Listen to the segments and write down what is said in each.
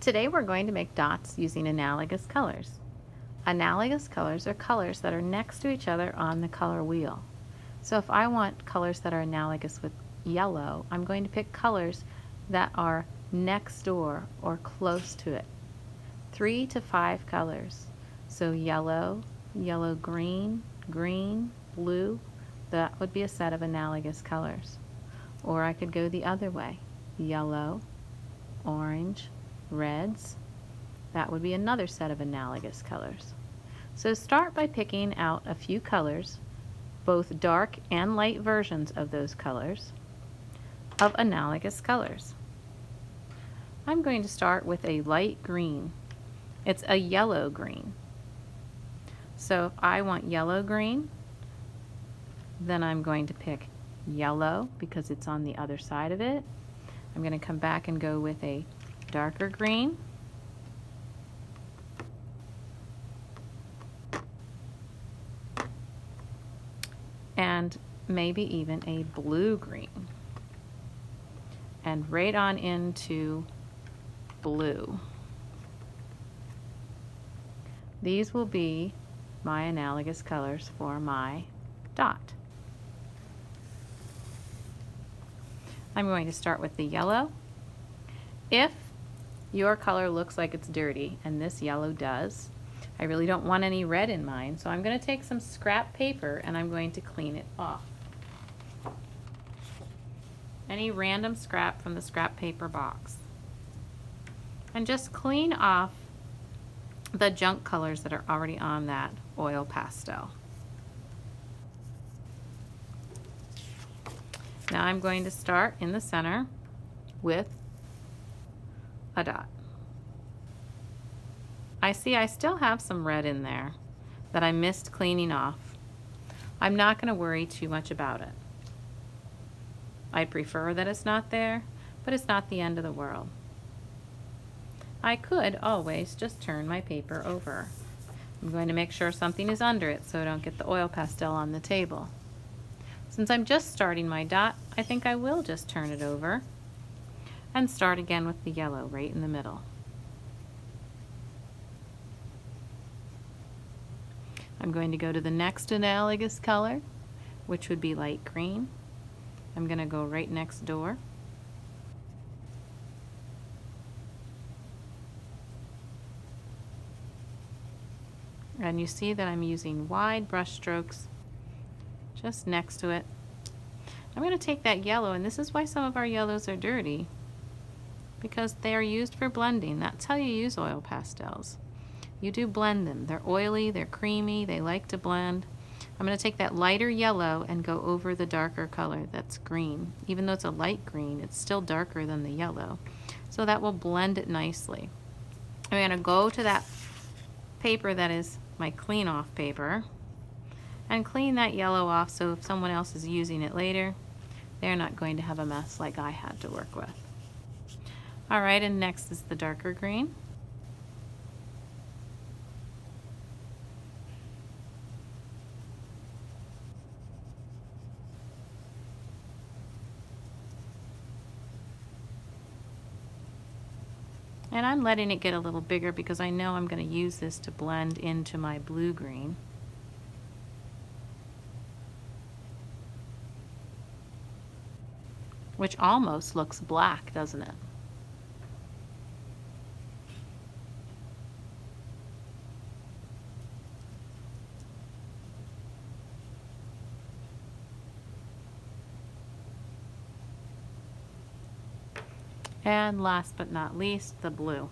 Today we're going to make dots using analogous colors. Analogous colors are colors that are next to each other on the color wheel. So if I want colors that are analogous with yellow, I'm going to pick colors that are next door or close to it. 3 to 5 colors. So yellow, yellow-green, green, blue, that would be a set of analogous colors. Or I could go the other way. Yellow, orange, reds, that would be another set of analogous colors. So start by picking out a few colors, both dark and light versions of those colors, of analogous colors. I'm going to start with a light green. It's a yellow green. So if I want yellow green, then I'm going to pick yellow because it's on the other side of it. I'm going to come back and go with a darker green. And maybe even a blue green. And right on into blue. These will be my analogous colors for my dot. I'm going to start with the yellow. If your color looks like it's dirty, and this yellow does, I really don't want any red in mine, so I'm going to take some scrap paper and I'm going to clean it off. Any random scrap from the scrap paper box. And just clean off the junk colors that are already on that oil pastel. Now I'm going to start in the center with a dot. I see I still have some red in there that I missed cleaning off. I'm not going to worry too much about it. I prefer that it's not there, but it's not the end of the world. I could always just turn my paper over. I'm going to make sure something is under it so I don't get the oil pastel on the table. Since I'm just starting my dot, I think I will just turn it over and start again with the yellow right in the middle. I'm going to go to the next analogous color, which would be light green. I'm going to go right next door. And you see that I'm using wide brush strokes just next to it. I'm going to take that yellow, and this is why some of our yellows are dirty, because they are used for blending. That's how you use oil pastels. You do blend them. They're oily, they're creamy, they like to blend. I'm going to take that lighter yellow and go over the darker color that's green. Even though it's a light green, it's still darker than the yellow. So that will blend it nicely. I'm going to go to that paper that is my clean off paper and clean that yellow off so if someone else is using it later, they're not going to have a mess like I had to work with. Alright, and next is the darker green. And I'm letting it get a little bigger because I know I'm going to use this to blend into my blue-green. Which almost looks black, doesn't it? And last but not least, the blue.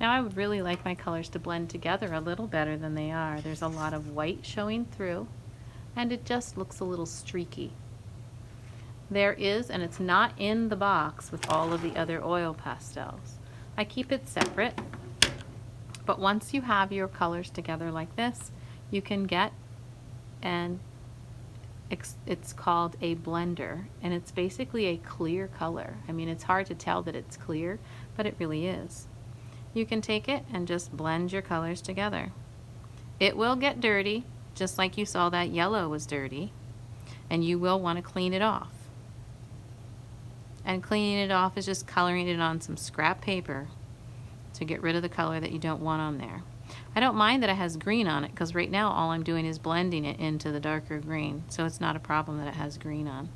Now I would really like my colors to blend together a little better than they are. There's a lot of white showing through, and it just looks a little streaky. There is, and it's not in the box with all of the other oil pastels. I keep it separate, but once you have your colors together like this, you can get and It's called a blender, and it's basically a clear color. I mean, it's hard to tell that it's clear, but it really is. You can take it and just blend your colors together. It will get dirty, just like you saw that yellow was dirty, and you will want to clean it off. And cleaning it off is just coloring it on some scrap paper to get rid of the color that you don't want on there. I don't mind that it has green on it, because right now all I'm doing is blending it into the darker green, so it's not a problem that it has green on.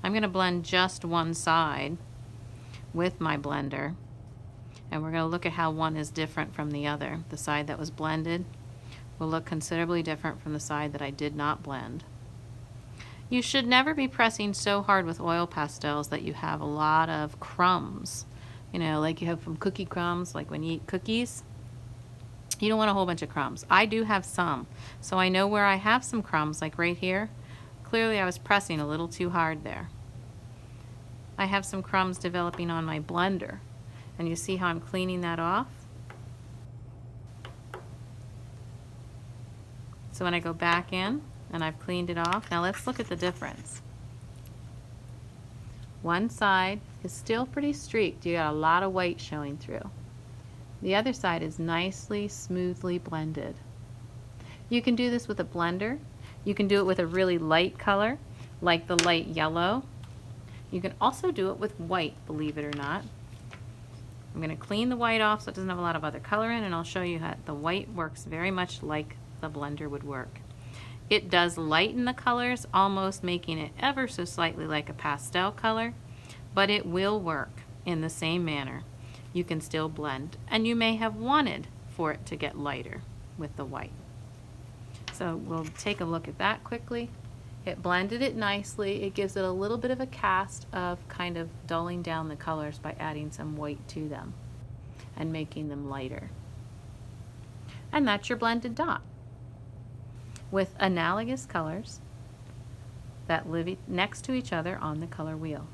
I'm going to blend just one side with my blender, and we're going to look at how one is different from the other. The side that was blended will look considerably different from the side that I did not blend. You should never be pressing so hard with oil pastels that you have a lot of crumbs. You know, like you have from cookie crumbs, like when you eat cookies. You don't want a whole bunch of crumbs. I do have some, so I know where I have some crumbs, like right here. Clearly I was pressing a little too hard there. I have some crumbs developing on my blender, and you see how I'm cleaning that off? So when I go back in and I've cleaned it off, now let's look at the difference. One side is still pretty streaked. You got a lot of white showing through. The other side is nicely, smoothly blended. You can do this with a blender. You can do it with a really light color, like the light yellow. You can also do it with white, believe it or not. I'm going to clean the white off so it doesn't have a lot of other color in, and I'll show you how the white works very much like the blender would work. It does lighten the colors, almost making it ever so slightly like a pastel color, but it will work in the same manner. You can still blend, and you may have wanted for it to get lighter with the white. So we'll take a look at that quickly. It blended it nicely. It gives it a little bit of a cast of kind of dulling down the colors by adding some white to them and making them lighter. And that's your blended dot with analogous colors that live next to each other on the color wheel.